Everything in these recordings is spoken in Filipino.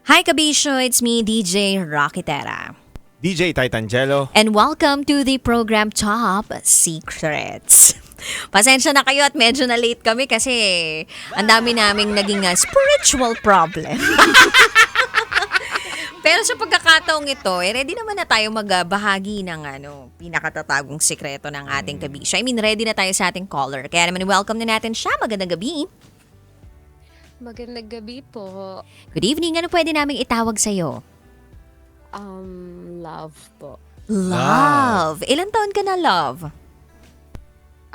Hi Kabisyo, it's me DJ Rocketera. DJ Titangelo. And welcome to the program Top Secrets. Pasensya na kayo at medyo na late kami kasi ang dami naming naging spiritual problem. Pero sa pagkakataong ito, ready naman na tayo magbahagi ng pinakatatagong sikreto ng ating kabisyo. Ready na tayo sa ating caller. Kaya naman welcome na natin siya. Magandang gabi. Magandang gabi po. Good evening. Ano pwede naming itawag sa'yo? Love po. Love. Ilan taon ka na, love?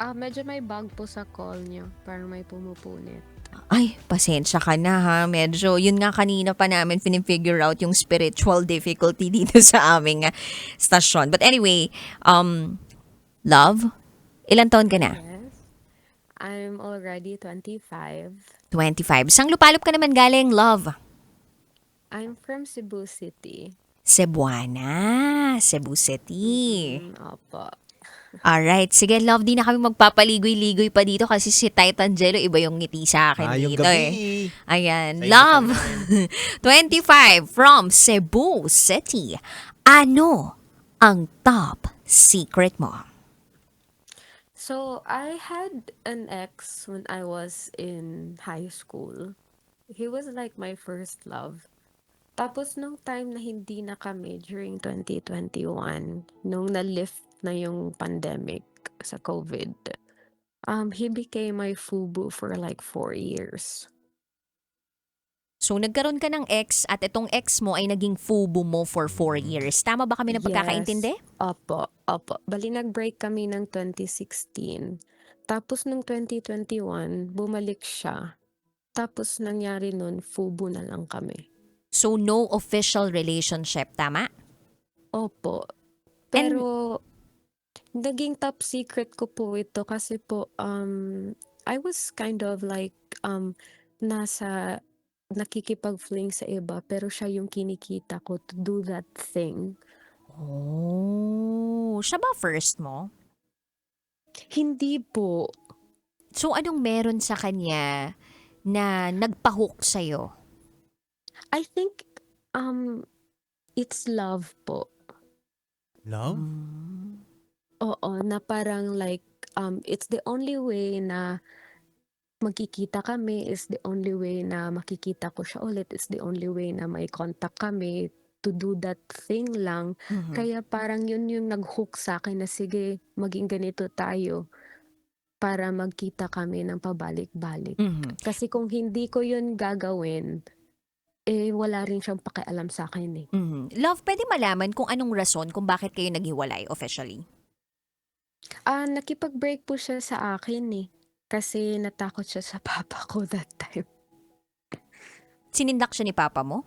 Medyo may bug po sa call niyo. Parang may pumupunit. Ay, pasensya ka na ha. Medyo, yun nga kanina pa namin pinifigure out yung spiritual difficulty dito sa aming stasyon. But anyway, love, ilan taon ka na? Yes. I'm already 25. 25. Sang lupalop ka naman galing, love? I'm from Cebu City. Cebuana, Cebu City. Opo. Alright, sige love, di na kami magpapaligoy-ligoy pa dito kasi si Titangelo iba yung ngiti sa akin Yung dito gabi. Ayan, Sa love, inyo 25 from Cebu City. Ano ang top secret mo? So, I had an ex when I was in high school. He was like my first love. Tapos nung time na hindi na kami during 2021, nung na-lift na yung pandemic sa COVID, he became my FUBU for like 4 years. So nagkaroon ka ng ex at itong ex mo ay naging FUBU mo for 4 years. Tama ba kami ng pagkakaintindi? Opo, opo. Bali nag-break kami ng 2016. Tapos nung 2021, bumalik siya. Tapos nangyari nun, FUBU na lang kami. So no official relationship, tama? Opo. Pero naging top secret ko po ito kasi po I was kind of like nasa nakikipag-fling sa iba pero siya yung kinikita ko to do that thing. Oh, siya ba first mo? Hindi po. So anong meron sa kanya na nagpa-hook sa'yo? I think it's love po. Love? Oo, na parang like it's the only way na magkikita kami, is the only way na makikita ko siya ulit, is the only way na may contact kami to do that thing lang. Kaya parang yun yung nag-hook sa akin na sige, maging ganito tayo para magkita kami ng pabalik-balik. Kasi kung hindi ko yun gagawin, wala rin siyang pakialam sa akin eh. Love, pwede malaman kung anong rason kung bakit kayo naghiwalay officially? Nakipag-break po siya sa akin eh. Kasi natakot siya sa papa ko that time. Sinindak siya ni papa mo?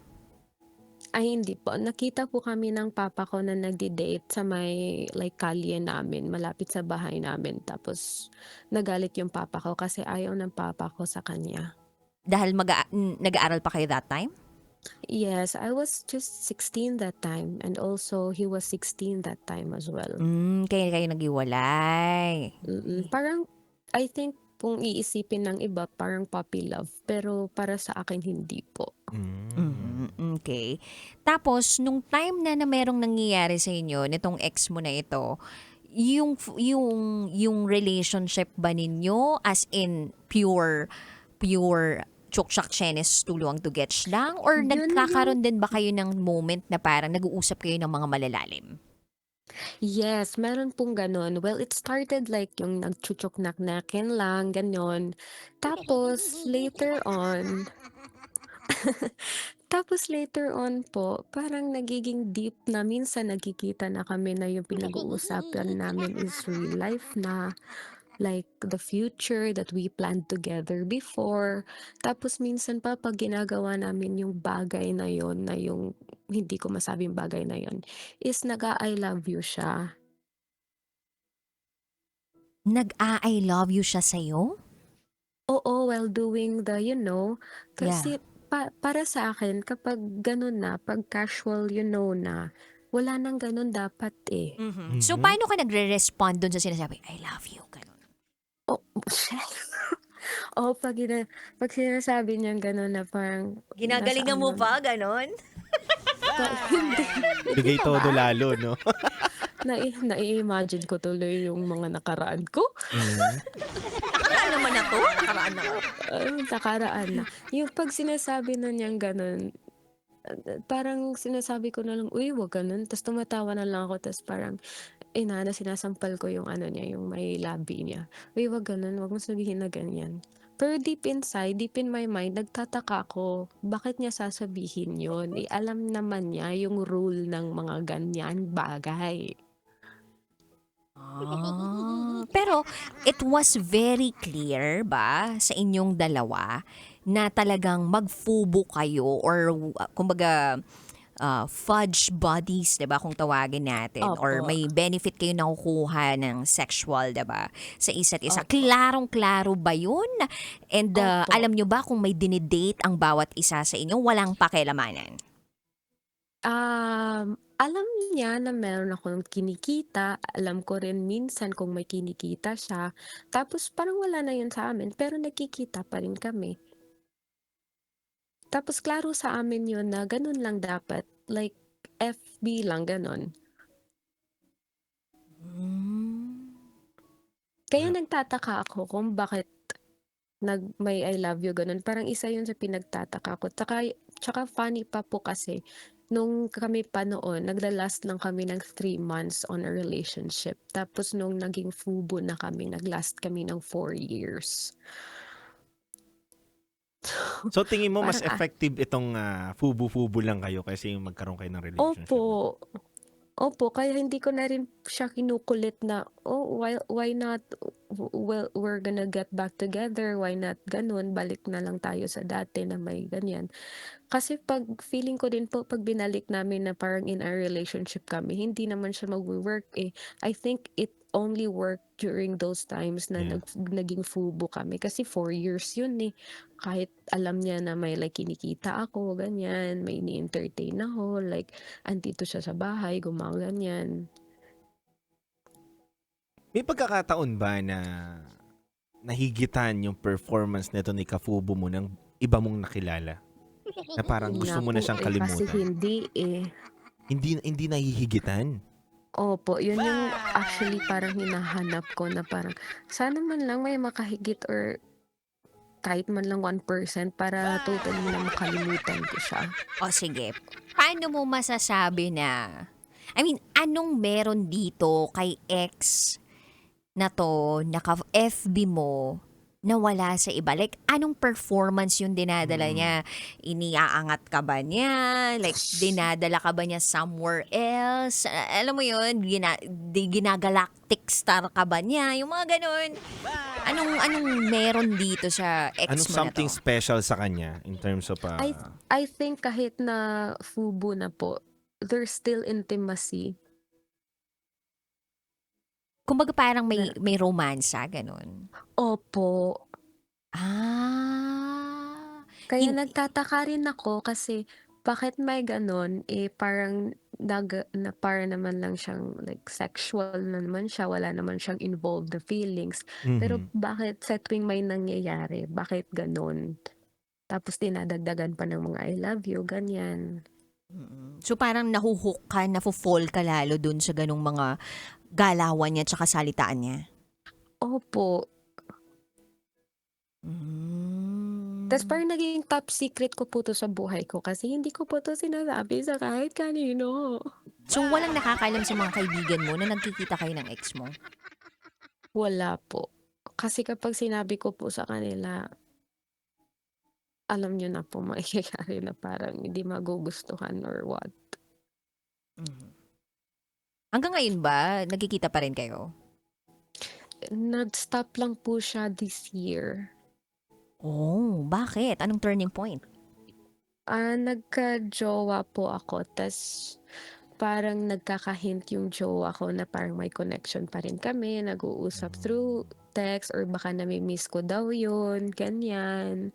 Ay hindi po, nakita po kami ng papa ko na nagde-date sa may like kalye namin, malapit sa bahay namin. Tapos nagalit yung papa ko kasi ayaw ng papa ko sa kanya. Dahil nag-aaral pa kayo that time? Yes, I was just 16 that time and also he was 16 that time as well. Kaya kayo naghiwalay. Parang I think kung iisipin ng iba parang puppy love pero para sa akin hindi po. Okay. Tapos, nung time na merong nangyayari sa inyo, nitong ex mo na ito, yung relationship ba ninyo as in pure chokshak chenes tuluang to getch lang? Or Yun nagkakaroon din ba kayo ng moment na parang nag-uusap kayo ng mga malalalim? Yes, meron pong gano'n. Well, it started like yung nagchuchok-naknakin lang, gano'n. Tapos later on tapos later on po, parang nagiging deep na minsan nagkikita na kami na yung pinag-uusapan namin is real life na, like the future that we planned together before. Tapos minsan pa 'pag ginagawa namin yung bagay na yon na yung hindi ko masabing bagay na yon is nag-a-I love you siya. Nag-I love you siya sa'yo? Oo, while doing the Yeah. kasi para sa akin kapag gano'n na, 'pag casual, na, wala nang gano'n dapat eh. So, paano ka nagre-respond dun sa sinasabi, I love you, ganun? Oh, Oo, pag sinasabi niyang gano'n na parang nasa Ginagalingan mo ano pa, ganon? hindi, hindi Bigay pa todo ba? lalo, no? Nai-imagine ko tuloy yung mga nakaraan ko. Mm. Nakaraan naman na 'to, nakaraan na nga. Nakaraan na. Yung 'pag sinasabi na niyang gano'n, parang sinasabi ko na lang, "Uy, wag gano'n." Ta's tumatawa na lang ako ta's parang sinasampal ko yung ano niya, yung may labi niya. "Uy, wag gano'n, wag mong sabihin na ganyan." Pero deep inside, deep in my mind, nagtataka ako, bakit niya sasabihin yun? Eh, alam naman niya yung rule ng mga ganyan bagay. Pero it was very clear ba sa inyong dalawa na talagang magfubo kayo or kumbaga fudge buddies, 'di ba, kung tawagin natin or Opo, may benefit kayo nakukuha ng sexual, 'di ba, sa isa't isa. opo, Klarong-klaro ba 'yun? And opo. alam nyo ba kung may dinidate ang bawat isa sa inyo, walang pakialamanan? Alam niya na meron akong kinikita, alam ko rin minsan kung may kinikita siya, tapos parang wala na yun sa amin pero nagkikita pa rin kami. Tapos klaro sa amin yun na ganun lang dapat, like FB lang gano'n. Hmm. Kaya nagtataka ako kung bakit may I love you gano'n, parang isa yun sa pinagtataka ko. Tsaka funny pa po kasi nung kami pa noon nagla-last lang kami ng 3 months on a relationship, tapos nung naging FUBO na kami nag-last kami ng 4 years. So tingin mo mas Parang, effective itong fubu-fubu lang kayo kaysa yung magkaroon kayo ng relationship na? opo. Opo, kaya hindi ko na rin siya kinukulit na, "Oh, why not, well, we're gonna get back together, why not gano'n, balik na lang tayo sa dati na may ganyan." Kasi 'pag feeling ko din po 'pag binalik namin na parang in a relationship kami, hindi naman siya magwo-work, eh. I think it only worked during those times na Yeah. naging FUBO kami kasi 4 years yun, eh. Kahit alam niya na may like kinikita ako ganyan, may ini-entertain ako, like andito siya sa bahay gumaganyan. May pagkakataon ba na nahigitan yung performance nito ni ka-fubu mo ng iba mong nakilala? Na parang Yun nga gusto mo na po, siyang kasi kalimutan? hindi, eh. Hindi nahihigitan? Opo, yun yung actually parang hinahanap ko na parang sana man lang may makahigit or kahit man lang 1% para totally na makalimutan ko siya. O sige, paano mo masasabi na, I mean, anong meron dito kay ex na 'to, naka-FB mo, na wala sa iba? Like, anong performance yung dinadala Mm. niya? Iniaangat ka ba niya? Like, dinadala ka ba niya somewhere else? Alam mo yun, ginagalactic star ka ba niya? Yung mga ganun. Anong meron dito sa ex Anong mo na something 'to? special sa kanya in terms of I think kahit na FUBO na po, there's still intimacy Kumbaga parang may na romansa, ganun? opo. Ah, Kaya hin nagtataka rin ako kasi bakit may gano'n, eh, parang na para naman lang siyang like sexual na naman siya, wala naman siyang involved na feelings. Pero mhm. bakit sa tuwing may nangyayari, bakit gano'n? Tapos dinadagdagan pa ng mga I love you, ganyan. So parang nahu-hook ka, nafo-fall ka lalo dun sa ganung mga galawan niya tsaka salitaan niya? Opo, ta's Hmm. parang naging top secret ko po 'to sa buhay ko kasi hindi ko po 'to sinasabi sa kahit kanino. So walang nakakaalam sa mga kaibigan mo na nagkikita kayo ng ex mo? Wala po. Kasi kapag sinabi ko po sa kanila, alam niyo na po mangyayari na parang hindi magugustuhan or what. Mhm. Hanggang ngayon ba nagkikita pa rin kayo? Nag-stop lang po siya this year. Oh, bakit? Anong turning point? Nagka-jowa po ako ta's parang nagkaka-hint yung jowa ko na parang may connection pa rin kami, nag-uusap through text or baka nami-miss ko daw yun, ganyan.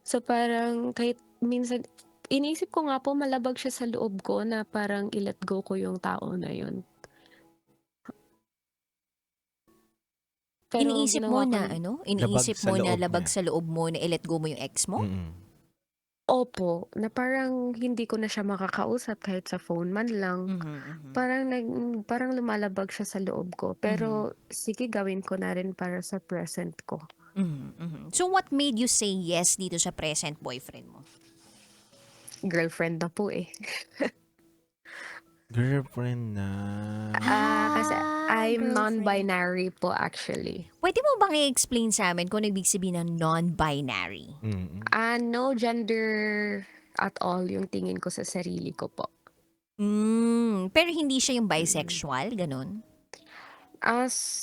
So, parang kahit minsan iniisip ko nga po malabag siya sa loob ko na parang i-let go ko yung tao na yun. Pero Iniisip mo ginawa ko na Labag iniisip sa mo na loob labag niya. sa loob mo na i-let go mo yung ex mo? opo, na parang hindi ko na siya makakausap kahit sa phone man lang. Mhm, mhm. Parang lumalabag siya sa loob ko, Mhm. pero sige gawin ko na rin para sa present ko. Mhm, mhm. So what made you say yes dito sa present boyfriend mo? Girlfriend na po eh. Girlfriend na. Kasi I'm Girlfriend. non-binary po actually. Pwede mo bang i-explain sa amin kung ano ibig sabihin ng non-binary? Mm. No gender at all yung tingin ko sa sarili ko po. Pero hindi siya yung Mm. bisexual, ganun?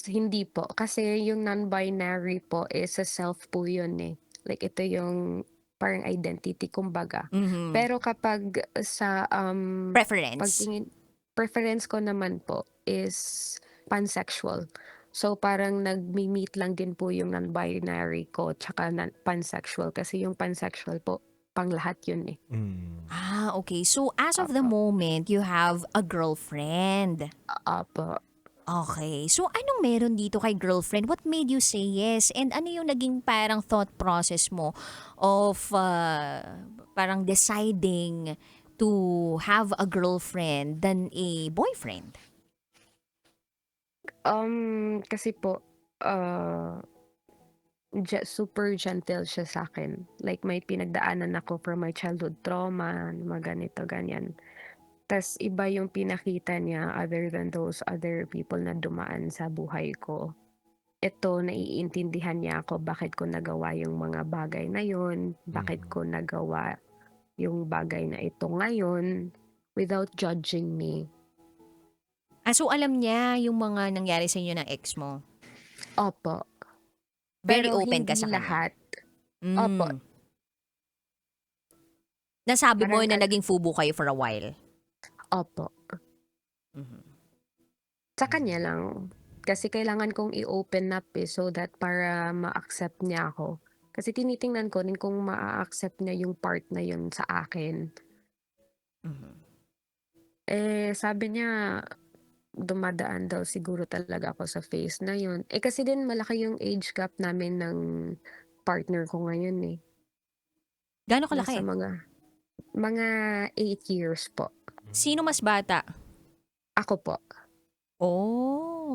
Hindi po. Kasi yung non-binary po is sa self po yun eh. Like ito yung parang identity kumbaga. Mhm. Pero kapag sa Preference? pagtingin, preference ko naman po is pansexual. So parang nagmi-meet lang din po yung non-binary ko tsaka pansexual kasi yung pansexual po pang lahat yun eh. Mm. Okay. So as of the Apo. moment, you have a girlfriend. Apo. Okay. So anong meron dito kay girlfriend? What made you say yes? And ano yung naging parang thought process mo of parang deciding to have a girlfriend than a boyfriend? Kasi po, super gentle siya sa akin. Like may pinagdaanan ako from my childhood trauma, mga ganito, ganyan. Tas iba yung pinakita niya other than those other people na dumaan sa buhay ko. Ito, naiintindihan niya ako bakit ko nagawa yung mga bagay na yun, bakit Mm. ko nagawa yung bagay na ito ngayon without judging me. So alam niya yung mga nangyari sa inyo ng ex mo? Opo. Very Pero open ka hindi sa kanya? lahat. Opo. Mm. Nasabi mo Parang, na naging fubo kayo for a while? opo. Mhm. Sa kanya lang. Kasi kailangan kong i-open up eh, so that para ma-accept niya ako. Kasi tinitingnan ko din kung ma-accept niya yung part na yun sa akin. Mhm. Sabi niya, dumadaan daw siguro talaga ako sa phase na yun. Kasi din malaki yung age gap namin ng partner ko ngayon eh. Gaano Nasa kalaki? mga 8 years po. Sino mas bata? Ako po.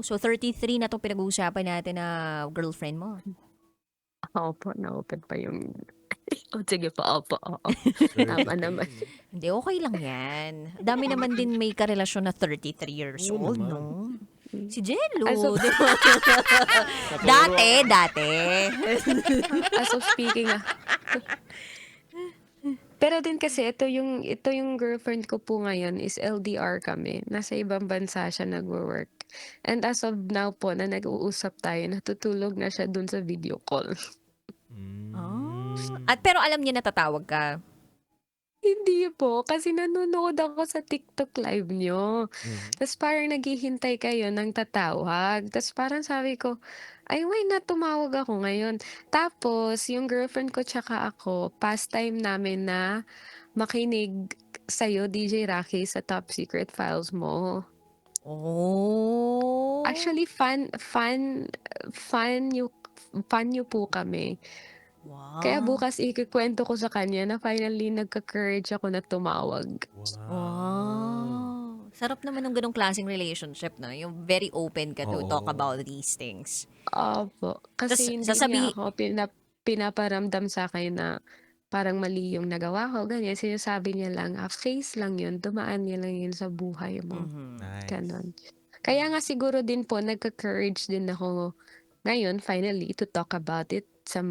So 33 na 'tong pinag-uusapan natin na girlfriend mo. Opo, na-open pa yung sige po, opo, oo. Tama naman. 33. Hindi, okay lang 'yan. Dami naman din may karelasyon na 33 years Oo old, naman. 'no? Si As of, Jello, 'di ba? Dati. as of speaking pero din kasi ito yung girlfriend ko po ngayon is LDR kami. Nasa ibang bansa siya nagwo-work. And as of now po na nag-uusap tayo, natutulog na siya dun sa video call. Mm. At pero alam niya natatawag ka? Hindi po, kasi nanonood ako sa TikTok live niyo. Mhm. Tas parang naghihintay kayo ng tatawag. Tas parang sabi ko, "Ay, why not tumawag ako ngayon?" Tapos yung girlfriend ko tsaka ako, pastime namin na makinig sa'yo, DJ Rocky, sa Top Secret Files mo. Oh. Actually, fan niyo fan niyo po kami. Kaya Wow. bukas ikukuwento ko sa kanya na finally nagka-courage ako na tumawag. Wow. Sarap naman ng ganong klaseng relationship, 'no, yung very open ka to talk Oo. about these things. Opo, Tas kasi hindi niya sasabihin ako pinaparamdam sa'kin na parang mali yung nagawa ko, ganyan. Sinasabi niya lang, phase lang yun, dumaan niya lang yun sa buhay mo, Nice. gano'n. Kaya nga siguro din po nagka-courage din ako ngayon finally to talk about it sa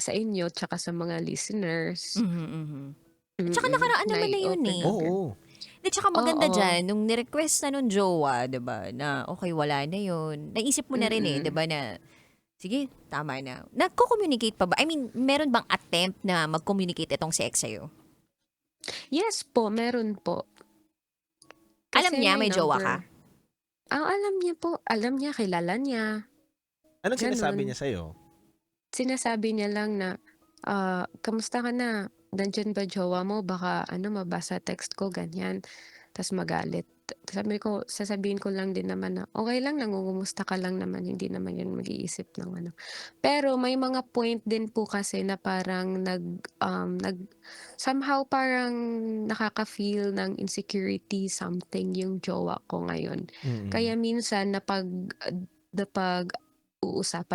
inyo tsaka sa mga listeners. Mhm, mhm. At saka nakaraan naman na yun, Nai-open eh. up yun. Oo. At saka maganda Oo, diyan nung ni-request na nung jowa, 'di ba, na okay wala na yun, naisip mo na rin, eh, 'di mm. ba, na sige tama na. Nagko-communicate pa ba? I mean, meron bang attempt na mag-communicate itong si ex sa'yo? Yes po, meron po. Alam Kasi niya may may jowa ka? number. Alam niya po, alam niya, kilala niya, Anong sinasabi gano'n. niya sa'yo? Sinasabi niya lang na, "Kamusta ka na? Nandiyan ba jowa mo? Baka ano mabasa text ko," ganyan. Tas magalit. sasabihin ko lang din naman na, "Okey lang, nangungumusta ka lang naman, hindi naman 'yun mag-iisip ng ano." Pero may mga point din po kasi na parang somehow parang nakaka-feel ng insecurity something yung jowa ko ngayon. Mm. Kaya minsan napag-uusapan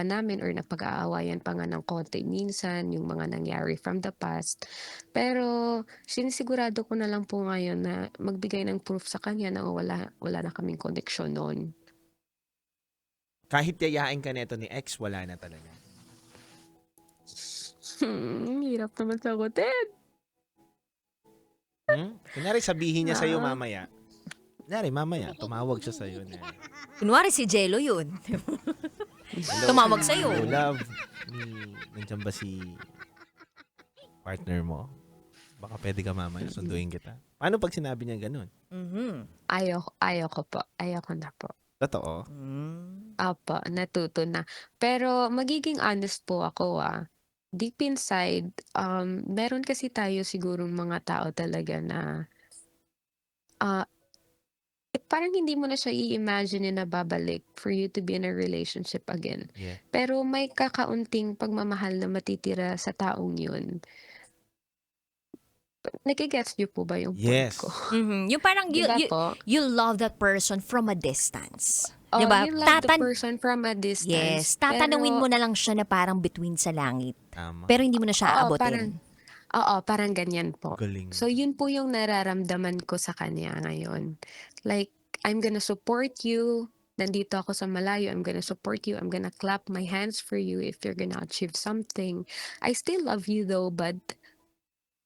namin or napag-aawayan pa nga ng konti minsan yung mga nangyari from the past. Pero sinisigurado ko na lang po ngayon na magbigay ng proof sa kanya na wala na kaming koneksyon nun. Kahit yayain ka neto ni ex, wala na talaga. Hirap naman sagutin. Kunyari sabihin niya sa'yo Ah. mamaya. Tumawag siya sa'yo na, Kunwari si Jello yun. "Hello, Tumawag hello sa'yo. love, nandiyan ba si partner mo? Baka pwede ka mamaya, sunduin kita." Paano pag sinabi niya ganun? Mhm. Ayoko po, ayoko na po. Totoo? Opo, natuto na. Pero magiging honest po ako, deep inside, meron kasi tayo sigurong mga tao talaga na, ah, parang hindi mo na siya i-imagine na babalik for you to be in a relationship again. Yeah. Pero may kakaunting pagmamahal na matitira sa taong yun. Nage-gets niyo po ba yung point Yes. ko? Mhm. Yung parang 'Di ba po? you love that person from a distance. Oh, 'Di ba? you love the person from a distance, Yes, tatanungin pero mo na lang siya na parang bituin sa langit. Tama. Pero hindi mo na siya oo, parang aabotin. parang ganyan po. Galing. So yun po yung nararamdaman ko sa kanya ngayon. Like, I'm gonna support you. Nandito ako sa malayo. I'm gonna support you. I'm gonna clap my hands for you if you're gonna achieve something. I still love you though, but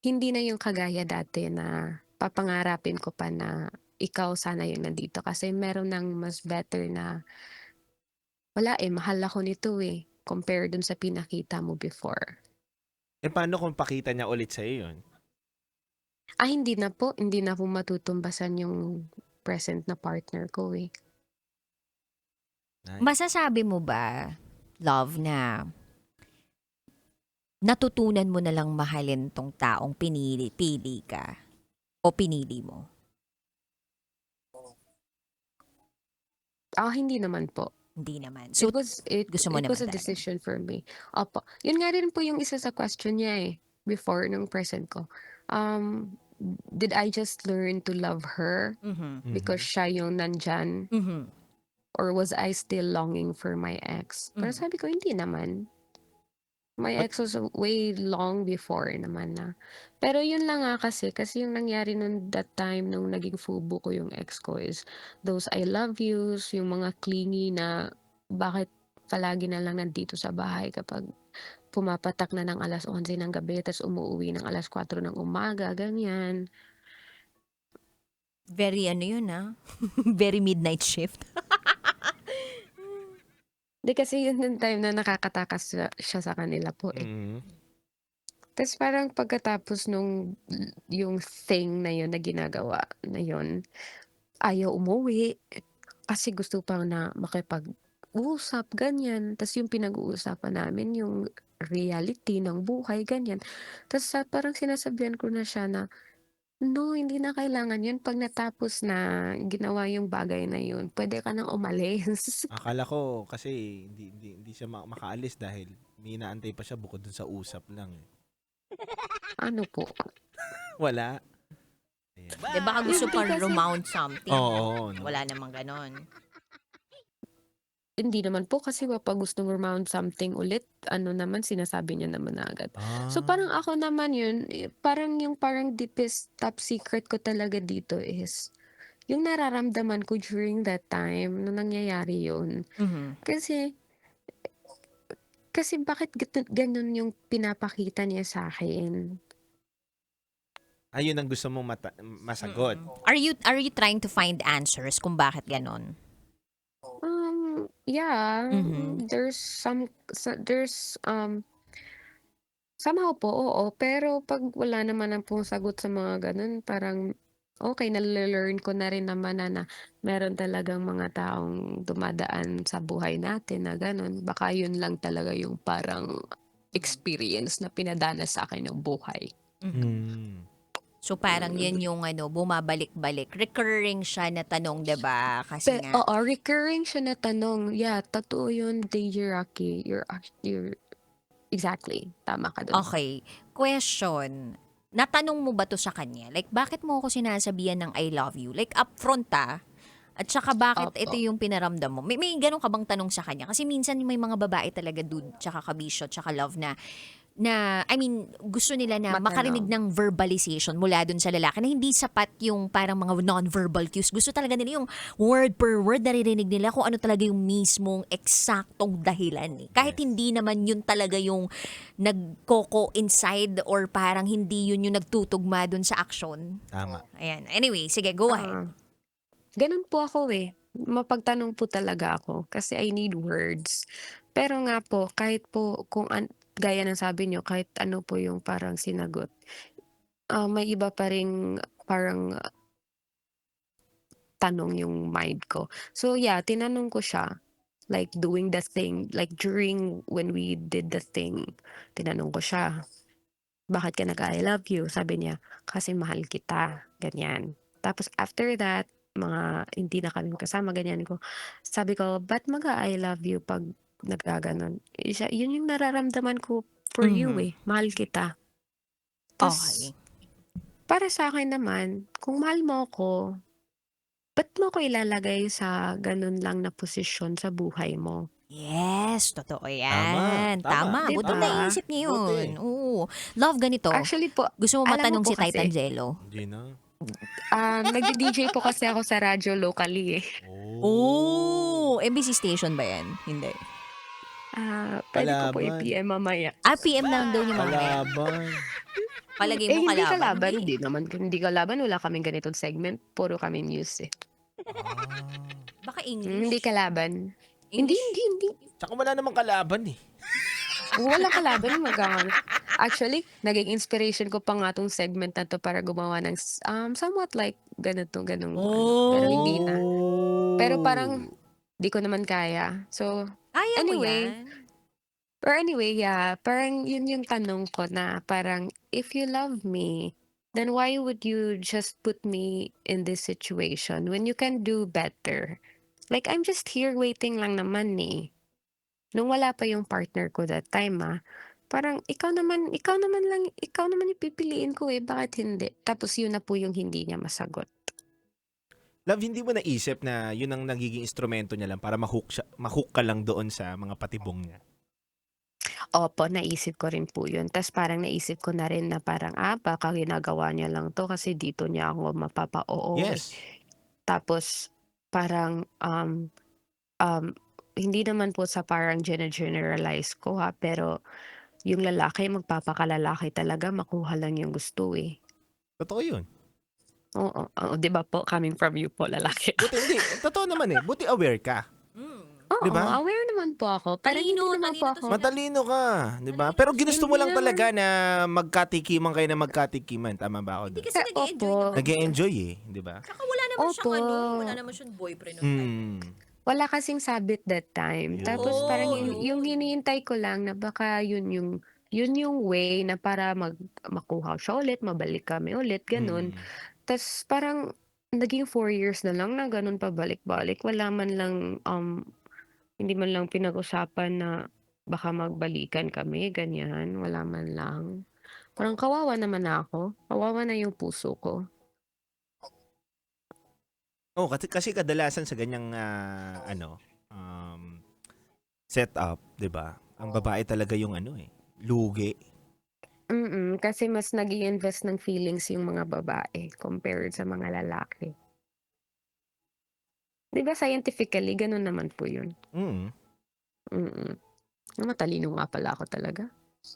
hindi na yung kagaya dati na papangarapin ko pa na ikaw sana yung nandito. Kasi meron ng mas better na, wala mahal ako nito compare dun sa pinakita mo before. Paano kung pakita niya ulit sa'yo yun? Hindi na po matutumbasan yung present na partner ko Nice. Masasabi mo ba, love, na natutunan mo na lang mahalin tong taong pili ka o pinili mo? Hindi naman po. Hindi naman. So, gusto mo It was naman a talaga. decision for me. Opo. Yun nga rin po yung isa sa question niya before nung present ko. Did I just learn to love her Mhm. because siya yung nandyan? Mhm. Or was I still longing for my ex? Pero Mhm. sabi ko, hindi naman. My But- ex was way long before naman na. Pero yun lang kasi yung nangyari nung that time nung naging fubo ko yung ex ko is those I love yous, yung mga clingy na bakit palagi na lang nandito sa bahay kapag pumapatak na ng 11:00 ng gabi tas umuuwi ng 4:00 ng umaga, ganyan. Very ano yun Very midnight shift. Di kasi yun yung time na nakakatakas siya sa kanila po Mhm. Tas parang pagkatapos nung yung thing na yun na ginagawa na yun, ayaw umuwi kasi gusto pang na makipag-usap, ganyan. Tas yung pinag-uusapan namin yung reality ng buhay, ganyan. Tas parang sinasabihan ko na siya na, "No, hindi na kailangan yun. 'Pag natapos na ginawa yung bagay na yun, pwede ka nang umalis." Akala ko kasi hindi siya makaalis dahil may inaantay pa siya bukod dun sa usap lang. Ano po? Wala. Ayan. Di baka gusto Hindi pang kasi- remount something. Oo. No? Wala namang ganon. Hindi naman po kasi kapag gustong remount something ulit, ano naman, sinasabi niya naman na agad. So parang ako naman yun, parang deepest top secret ko talaga dito is yung nararamdaman ko during that time nung nangyayari yun. Mhm. Kasi bakit ganun yung pinapakita niya sa akin? Ayun ang gusto mong masagot. Are you trying to find answers kung bakit ganon? Yeah, Mhm. there's somehow po, oo. Pero 'pag wala naman na pong sagot sa mga gano'n, parang okey, nale-learn ko na rin naman na meron talagang mga taong dumadaan sa buhay natin na gano'n. Baka yun lang talaga yung parang experience na pinadanas sa'kin ng buhay. Mhm. Mm. So parang yan yung bumabalik-balik. Recurring siya na tanong, 'di ba? Kasi nga, Oo, recurring siya na tanong. Yeah, totoo yun, DJ Rocky. You're exactly. Tama ka dun. okay, question. Natanong mo ba to sa kanya? Like, bakit mo ako sinasabihan ng I love you? Like, upfront At saka bakit ito Opo. yung pinaramdam mo? May ganun ka bang tanong sa kanya? Kasi minsan may mga babae talaga dude, tsaka kabisyo, tsaka love I mean, gusto nila na makarinig Matanong. ng verbalization mula dun sa lalaki na hindi sapat yung parang mga non-verbal cues. Gusto talaga nila yung word per word naririnig nila kung ano talaga yung mismong eksaktong dahilan. Kahit Yes. hindi naman yun talaga yung nagko-coincide or parang hindi yun yung nagtutugma dun sa action. Tama. Ayan. Anyway, sige, go ahead. Ganun po ako eh. Mapagtanong po talaga ako kasi I need words. Pero nga po, kahit po gaya ng sabi niyo, kahit ano po yung parang sinagot, may iba pa ring parang tanong yung mind ko. So yeah, tinanong ko siya, like doing the thing, like during when we did the thing, tinanong ko siya, bakit ka nag-I love you? Sabi niya, kasi mahal kita, ganyan. Tapos after that, mga hindi na kami kasama, ganyan ko. Sabi ko, ba't mag-I love you pag nagaganon? Yun yung nararamdaman ko for you Mhm. eh, mahal kita. Okay. Tapos, para sa akin naman, kung mahal mo ako, ba't mo ko ilalagay sa ganun lang na posisyon sa buhay mo? Yes, totoo Tama. yan. Tama. Tama, 'Di buti ba? naisip niya Buti. yun. Oo. Love, ganito. Actually po, Gusto mo alam mo matanong po si Titan kasi, Jello? Hindi na. nagdi-DJ po kasi ako sa radyo locally eh. Oh. MBC station ba yan? Hindi. Puwede ko po Kalaban. i-PM mamaya. PM lang daw niya mamaya. Kalaban. Palagay mo Hindi kalaban? kalaban, hindi kalaban, wala kaming ganitong segment, puro kami news eh. Ah. Baka Hindi English. kalaban. English? Hindi. Tsaka wala namang kalaban eh. Walang kalaban yung actually, naging inspiration ko pa nga 'tong segment na 'to para gumawa ng somewhat like ganong pero hindi na. Pero parang Oh. di ko naman kaya. So, Kaya mo anyway yan. yeah, parang yun yung tanong ko na parang, if you love me, then why would you just put me in this situation when you can do better? Like, I'm just here waiting lang naman eh. Nung wala pa yung partner ko that time parang ikaw naman yung pipiliin ko eh, bakit hindi? Tapos yun na po yung hindi niya masagot. Love, hindi mo naisip na yun ang nagiging instrumento niya lang para ma-hook ka lang doon sa mga patibong niya? Opo, naisip ko rin po yun. Tas parang naisip ko na rin na parang, baka ginagawa niya lang 'to kasi dito niya ako mapapa-oo eh. Yes. Tapos parang, hindi naman po sa parang gene-generalize ko pero yung lalaki magpapakalalaki talaga makuha lang yung gusto eh. Totoo yun. Oo, oo, 'di ba po, coming from you po, lalaki. Buti, hindi. Totoo naman eh. Buti aware ka. Oo, Di ba? aware naman po ako. Parang hindi Talino, naman talino po to ako sila. Matalino ka. Di ba? Pero ginusto mo Hindi lang naman. talaga na magkatikiman kayo na magkatikiman. Tama ba ako Hindi doon? kasi nag-enjoy Opo. naman. Nag-e-enjoy eh. Di ba? Saka wala naman siyang Opo. wala naman siyang boyfriend noon. Hmm. Wala kasing sabit that time. Tapos parang Yun. yung hinihintay ko lang na baka yun yung way na para makuha siya ulit, mabalik kami ulit, ganun. Hmm. Tas parang naging 4 years na lang na ganun pabalik-balik. Wala man lang, hindi man lang pinag-usapan na baka magbalikan kami, ganyan. Wala man lang. Parang kawawa naman ako. Kawawa na yung puso ko. Oh, kasi kadalasan sa ganyang setup, 'di ba? Ang babae talaga yung lugi. Kasi mas nag-i-invest ng feelings yung mga babae compared sa mga lalaki. 'Di ba scientifically gano'n naman po 'yun? Mm. Mm. Matalino nga pala ako talaga.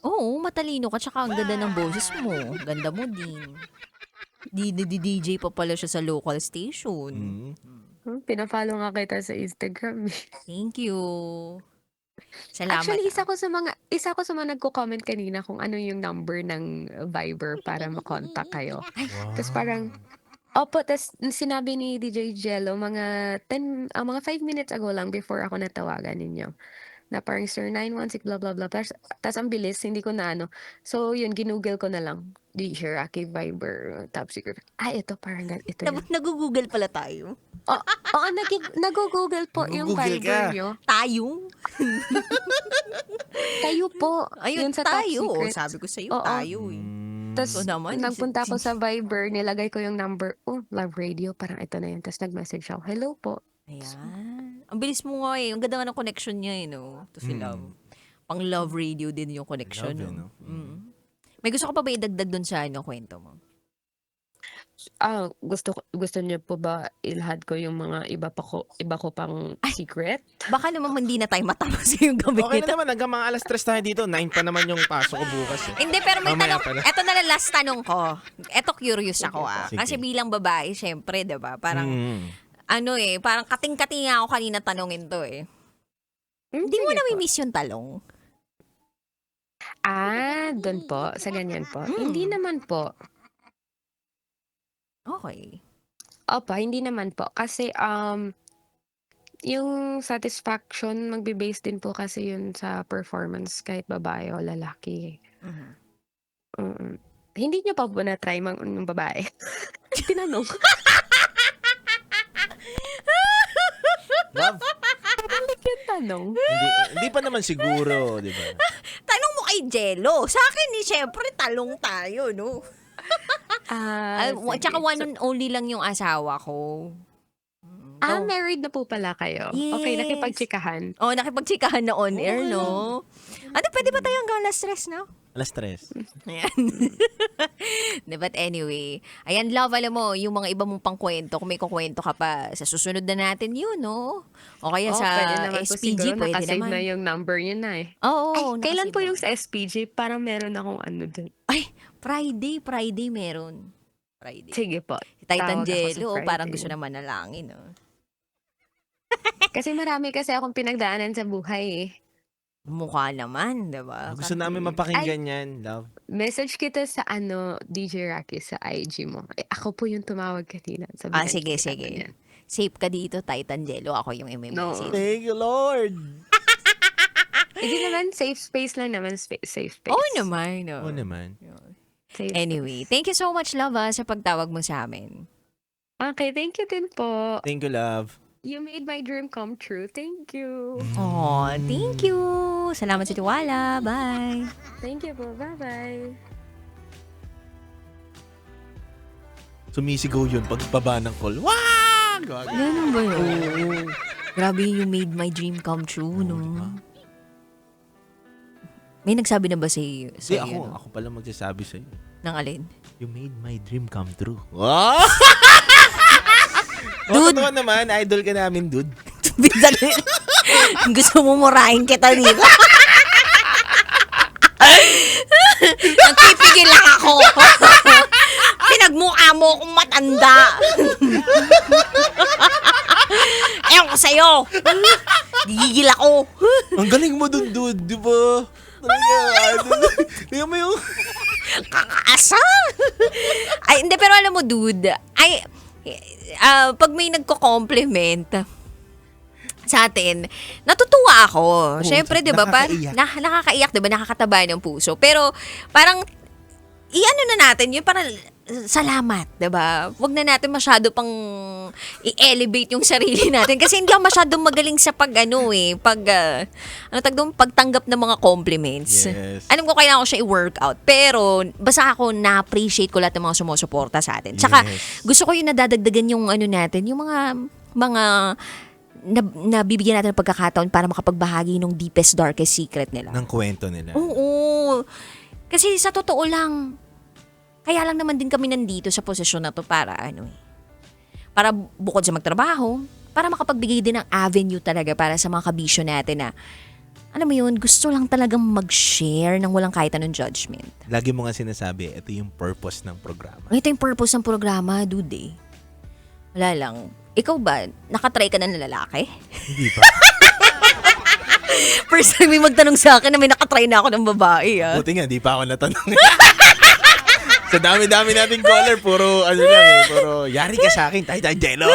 Oo, matalino ka tsaka ang ganda ng boses mo. Ganda mo din. DJ pa pala siya sa local station. Mm. Pina-follow nga kita sa Instagram eh. Thank you. Salamat. Actually, isa ko sa mga nagko-comment kanina kung ano yung number ng Viber para ma-contact kayo. Wow. Tas parang opo, tas sinabi ni DJ Jello mga 5 minutes ago lang before ako natawagan ninyo. na parang sir 916 blah blah blah. Tas ang bilis, hindi ko na ano. So yun, ginugel ko na lang. DJ Rocky Viber, top secret. Ito parang ito yun. Nag-google pala tayo. Oo, nag-google po yung Nag-google Viber ka. nyo. Tayo? Kayo po. Ayun, Yun sa top tayo. secret. Sabi ko sa'yo, Oo. tayo eh. Tapos Ito naman, nagpunta ako sa Viber, nilagay ko yung number, Love Radio, parang ito na yun. Tapos nag-message ako, hello po. Ayan. Ang bilis mo nga eh. Ang ganda nga ng connection niya eh, no? To si Love. Pang Love Radio din yung connection, Love, no? no? May gusto ka pa ba idagdag dun sa kwento mo? Gusto niyo po ba ilahad ko yung mga iba ko pang secret? Baka naman hindi na tayo matapos yung gabi Okay nito. na naman, hanggang mga alas 3 tayo dito. 9 pa naman yung pasok ko bukas. Eh. Hindi, pero may Mamaya tanong. pala. Eto na lang last tanong ko. Eto curious ako Sige. Kasi bilang babae, syempre, diba? Parang, Mm. parang kating-kating nga ako kanina tanongin to eh. Hindi mo na miss yung talong? Doon po, sa ganyan po. Hindi naman po. Okay. Opo, hindi naman po. Kasi, yung satisfaction, magbe-base din po kasi yun sa performance, kahit babae o lalaki. Hindi niyo pa po na-try ng babae? Tinanong. Love, Yung tanong. hindi pa naman siguro, di ba? Tanong mo kay Jello. Sa akin eh, syempre, talong tayo, no? Tsaka one and only lang yung asawa ko. Married na po pala kayo. Okay, Yes. nakipagtsikahan. Nakipagtsikahan na on air, no? Pwede ba tayo hanggang alas 3, no? Alas 3. Ayan. But anyway, ayan, Love, alam mo, yung mga iba mong pangkwento, kung may kukwento ka pa, sa susunod na natin yun, no? O kaya sa pwede naman po SPG, siguro, pwede nakasave naman. na yung number yun na eh. Oo. Kailan nakasave po na. yung sa SPG? Parang meron akong ano dun. Friday meron. Friday. Sige po. Si Titan tawag ako sa Jello, Friday. parang gusto na manalangin, no? Kasi marami kasi akong pinagdaanan sa buhay eh. Mukha naman, diba? Gusto namin mapakinggan yan, Love. Message kita sa DJ Rocky sa IG mo. Ako po yung tumawag kanina. Sige. Safe ka dito, Titan Jello. Ako yung No. message. Thank you, Lord. Hindi naman, safe space lang naman. Safe space. Oo naman, no? Oo naman. Safe. Anyway, thank you so much, Love, sa pagtawag mo sa amin. Okay, thank you din po. Thank you, Love. You made my dream come true. Thank you. Oh, thank you. Salamat sa tiwala. Bye. Thank you po. Bye-bye. Sumisigaw yun pagbaba ng call. Wag! Ganun ba yun? Grabe, you made my dream come true, no? May nagsabi na ba Hindi, sa'yo? ako pala magsasabi sa'yo. Ng alin? You made my dream come true. Wow! Dude! Totoo naman, idol ka namin, dude. Gusto mo murahin kita dito? Nagpipigil lang ako. Pinagmukha mo akong matanda. Ewan ko sa'yo. Gigigil ako. Ang galing mo dun, dude, di ba? Tingnan mo yung... Kakaasa. Ay, hindi, pero alam mo, dude, pag may nagko-compliment sa atin, natutuwa ako. Siyempre, di ba? Nakakaiyak. Nakakaiyak, di ba? Nakakataba ng puso. Pero, parang, i-ano na natin yun, parang, salamat, di ba? Huwag na natin masyado pang i-elevate yung sarili natin. Kasi hindi ako masyadong magaling sa pagtanggap ng mga compliments. Yes. Alam ko kailangan ko siya i-workout. Pero, basta ako na-appreciate ko lahat ng mga sumusuporta sa atin. Tsaka, gusto ko yung nadadagdagan yung natin, yung mga nabibigyan natin ng pagkakataon para makapagbahagi ng deepest, darkest secret nila. Ng kwento nila. Oo. Kasi sa totoo lang, kaya lang naman din kami nandito sa posisyon na to para para bukod sa magtrabaho, para makapagbigay din ng avenue talaga para sa mga kabisyo natin na, alam mo yun, gusto lang talagang mag-share ng walang kahit anong judgment. Lagi mo nga sinasabi, ito yung purpose ng programa. Ito yung purpose ng programa, dude eh. Wala lang. Ikaw ba, nakatry ka na ng lalaki? Hindi pa. First time may magtanong sa akin na may nakatry na ako ng babae, ah. Buti nga, di pa ako natanong. Sa dami-dami nating caller, puro ano lang eh. Puro, yari ka sa akin, tayo jello.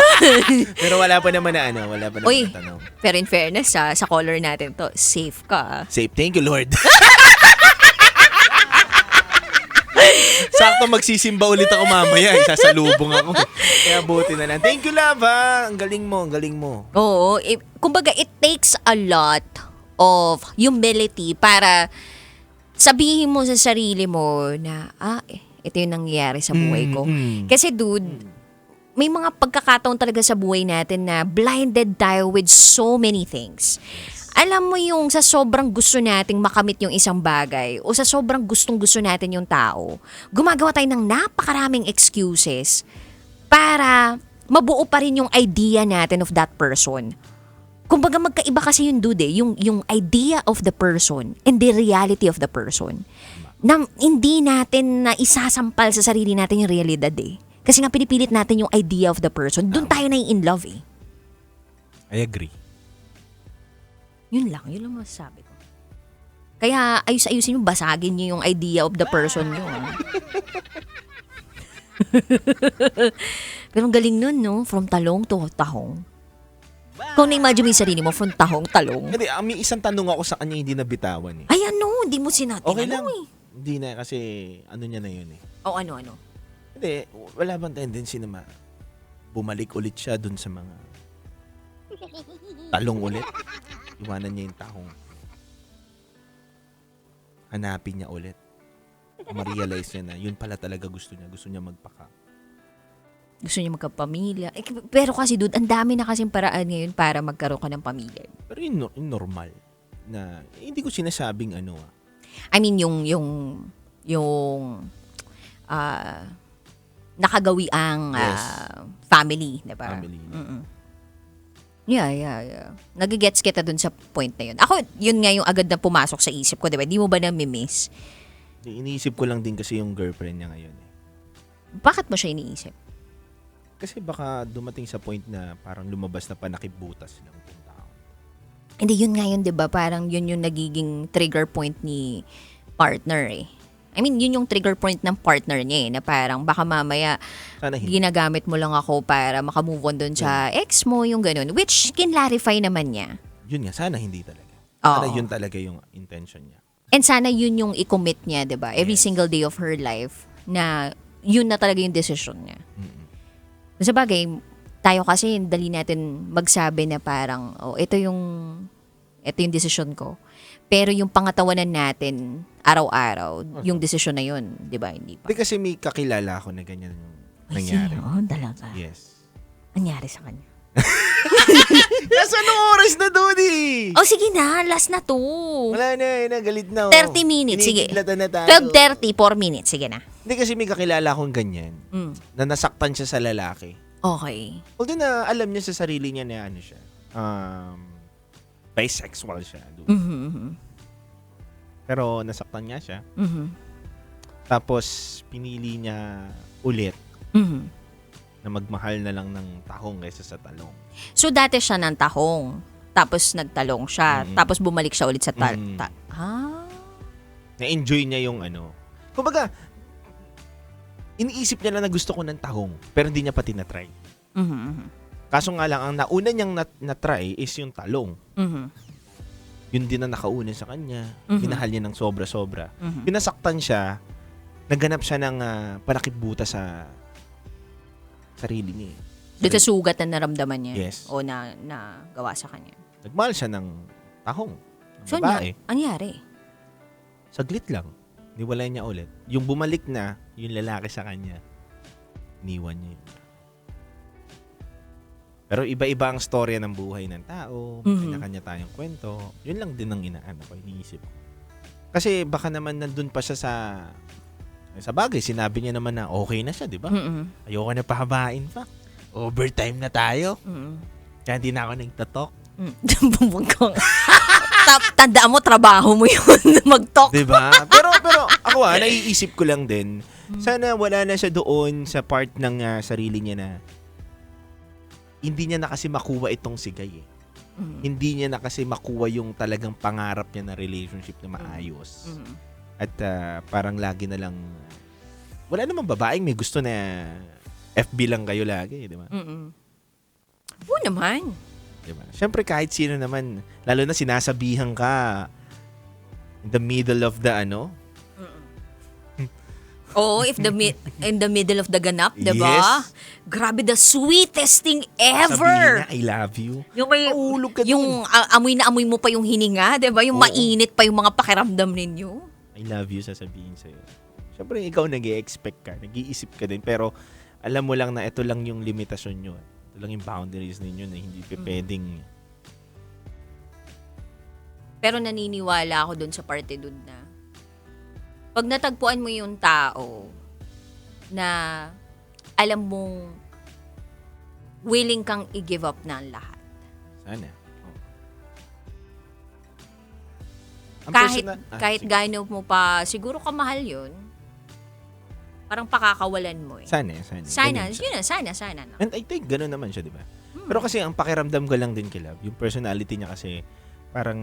Pero wala pa naman na ano, wala pa naman Uy. na tanong. Pero in fairness, sa caller natin to, safe ka. Safe, thank you Lord. Sakto magsisimba ulit ako mamaya, sasalubong ako. Kaya buti na lang. Thank you, love, ha. Ang galing mo, ang galing mo. Oo. Kumbaga, it takes a lot of humility para sabihin mo sa sarili mo na, ito yung nangyayari sa buhay ko. Kasi dude, may mga pagkakataon talaga sa buhay natin na blinded tayo with so many things. Alam mo yung sa sobrang gusto nating makamit yung isang bagay o sa sobrang gustong-gusto natin yung tao, gumagawa tayo ng napakaraming excuses para mabuo pa rin yung idea natin of that person. Kumbaga magkaiba kasi yung dude yung idea of the person and the reality of the person. Na hindi natin na isasampal sa sarili natin yung realidad eh. Kasi nga pinipilit natin yung idea of the person. Doon tayo na in love eh. I agree. Yun lang masasabi ko. Kaya ayusin nyo, basagin nyo yung idea of the person nyo. Pero ang galing nun, no? From talong to tahong. Kung na-imagine mo yung sarili mo, from tahong, talong. Hindi, may isang tanong ako sa kanya hindi nabitawan eh. Ay ano, hindi mo sinabi. Okay lang. Eh. Hindi na kasi ano niya na yun eh. O ano. Hindi, wala bang tendency na bumalik ulit siya dun sa mga talong ulit. Iwanan niya yung tahong. Hanapin niya ulit. Ma-realize niya na yun pala talaga gusto niya. Gusto niya magpaka. Gusto niya magkapamilya. Pero kasi dude, ang dami na kasing paraan ngayon para magkaroon ka ng pamilya. Pero yun normal. Na hindi ko sinasabing ano I mean, yung nakagawiang Yes. family, diba? Family. Yeah. Nagigets kita dun sa point na yun. Ako, yun nga yung agad na pumasok sa isip ko, diba? Di mo ba nami-miss? Iniisip ko lang din kasi yung girlfriend niya ngayon eh. Bakit mo siya iniisip? Kasi baka dumating sa point na parang lumabas na panakibutas lang yung tao. Hindi, yun nga yun, diba? Parang yun yung nagiging trigger point ni partner eh. I mean, yun yung trigger point ng partner niya eh, na parang baka mamaya Sana hindi. ginagamit mo lang ako para makamove on dun sa ex mo, yung ganun. Which can clarify naman niya. Yun nga, sana hindi talaga. Oo. Sana yun talaga yung intention niya. And sana yun yung i-commit niya, diba? Every Yes. single day of her life na yun na talaga yung decision niya. Mm-mm. Sa bagay, tayo kasi dali natin magsabi na parang, ito yung decision ko. Pero yung pangatawanan natin, araw-araw, yung decision na yun, di ba? Hindi pa. Hindi kasi may kakilala ako na ganyan yung Ay, nangyari. sino? Talaga. Yes. Nangyari sa kanya. Nasa anong oras na doon eh? Oh, sige na. Last na to. Wala na, galit na. 30 minutes, sige. Kinikidlatan na tayo. 12:30, 4 minutes. Sige na. Hindi kasi may kakilala akong ganyan na nasaktan siya sa lalaki. Okay. Although na alam niya sa sarili niya na ano siya, bisexual siya. Dude. Mhm. Pero nasaktan niya siya. Mhm. Tapos pinili niya ulit Mhm. na magmahal na lang ng tahong kaysa sa talong. So, dati siya ng tahong. Tapos, nagtalong siya. Mm. Tapos, bumalik siya ulit sa Mm. Na-enjoy niya yung ano. Kumbaga, iniisip niya lang na gusto ko ng tahong, pero hindi niya pa tinatry. Mhm. Kaso nga lang, ang nauna niyang na-try is yung talong. Mhm. Yun din na nakauna sa kanya. Mhm. Minahal niya ng sobra-sobra. Mhm. Pinasaktan siya, nagganap siya ng panakibuta sa sarili niya. Doon sa sugat na naramdaman niya. Yes. O na gawa sa kanya. Nagmahal siya ng tahong. Ng So, babae. anyari? Saglit lang. Niwalay niya ulit. Yung bumalik na, yung lalaki sa kanya, niwan niya yun. Pero iba-iba ang storya ng buhay ng tao. Mhm. Kanya-kanya tayong kwento. Yun lang din ang inaano ko, iniisip ko. Kasi baka naman nandun pa siya sa bagay, sinabi niya naman na okay na siya, di ba? Mhm. Ayoko na pahabain pa. Overtime na tayo. Mhm. Kaya hindi na ako nagtatalk. Bumungkong. Tandaan mo, trabaho mo yun. Mag-talk. Di ba? Pero ako naiisip ko lang din, sana wala na siya doon sa part ng sarili niya na hindi niya na kasi makuha itong sigay eh. Mhm. Hindi niya na kasi makuha yung talagang pangarap niya na relationship na maayos. Mhm. At parang lagi na lang wala namang babaeng may gusto na FB lang kayo lagi, di ba? Oo naman. Diba? Siyempre kahit sino naman, lalo na sinasabihan ka in the middle of the Oo, in the middle of the ganap, diba? Yes. Grabe, the sweetest thing ever. Sabihin na, I love you. Yung may, Mahulog ka yung dun. amoy na amoy mo pa yung hininga, diba? Yung Oo. mainit pa yung mga pakiramdam ninyo. I love you sasabihin sa'yo. Siyempre ikaw nag-i-expect ka, nag-iisip ka din, pero alam mo lang na ito lang yung limitasyon nyo. Ito lang yung boundaries ninyo na hindi pwedeng. Pero naniniwala ako dun sa parte dun na pag natagpuan mo yung tao na alam mong willing kang i-give up na ang lahat. Sana. Ang Kahit sige. gaano mo pa siguro kamahal yun, parang pakakawalan mo eh. Sana. Sana, Ganun siya. yun na, sana. No? And I think gano'n naman siya, di ba? Pero kasi ang pakiramdam ko lang din kay Love, yung personality niya kasi parang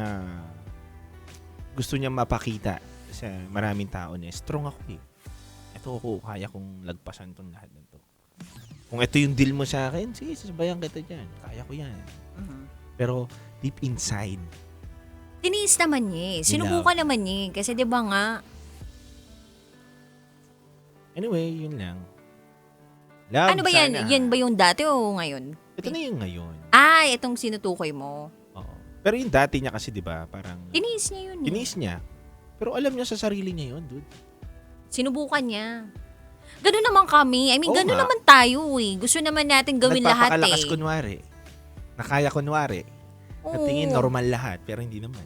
gusto niya mapakita sa maraming tao na strong ako eh. Ito ako, kaya kong lagpasan tong lahat ng to. Kung ito yung deal mo sa akin, sige, sasabayan kita dyan. Kaya ko yan. Pero deep inside, Tiniis naman niya eh. Sinubukan naman niya eh. Kasi di ba nga, anyway, yun lang. Love, ano ba yan? sana. Yan ba yung dati o ngayon? Ito na yung ngayon. Itong sinutukoy mo. Oo. Pero yung dati niya kasi, di ba, parang Tiniis niya yun. tiniis niya. Pero alam niya sa sarili niya yun, dude. Sinubukan niya. Ganun naman kami. I mean, Oo ganun nga. naman tayo eh. Gusto naman natin gawin lahat Nagpapakalakas eh. kunwari. Nakaya kunwari. Sa Oo. tingin normal lahat, pero hindi naman.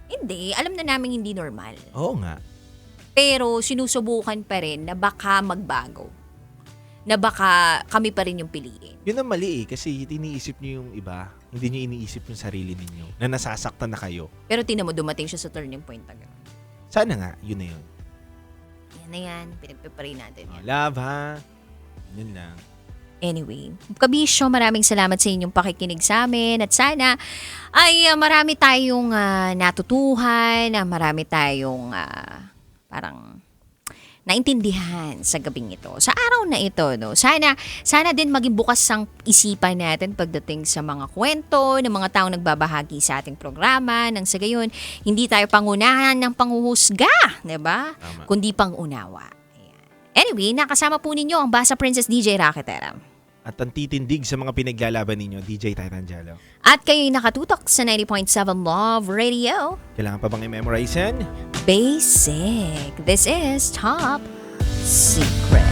Hindi. Alam na namin hindi normal. Oo nga. Pero sinusubukan pa rin na baka magbago. Na baka kami pa rin yung piliin. Yun ang mali eh, kasi iniisip niyo yung iba, hindi niyo iniisip yung sarili ninyo, na nasasaktan na kayo. Pero tinan mo, dumating siya sa turning point na gano'n. Sana nga, yun na yun. Yan na yan. Pinagpipray natin yan. Love ha. Yun lang. Anyway, kabisyo, maraming salamat sa inyong pakikinig sa amin at sana ay marami tayong natutuhan, marami tayong parang naintindihan sa gabing ito. Sa araw na ito, no, sana din maging bukas ang isipan natin pagdating sa mga kwento ng mga taong nagbabahagi sa ating programa nang sa gayon, hindi tayo pangunahan ng panghuhusga, 'di ba? Tama. Kundi pangunawa. Ayan. Anyway, nakasama po ninyo ang Basa Princess DJ Raketera. At ang titindig sa mga pinaglalaban ninyo, DJ Titan Jalo. At kayo'y nakatutok sa 90.7 Love Radio. Kailangan pa bang i-memorize yan? Basic. This is Top Secret.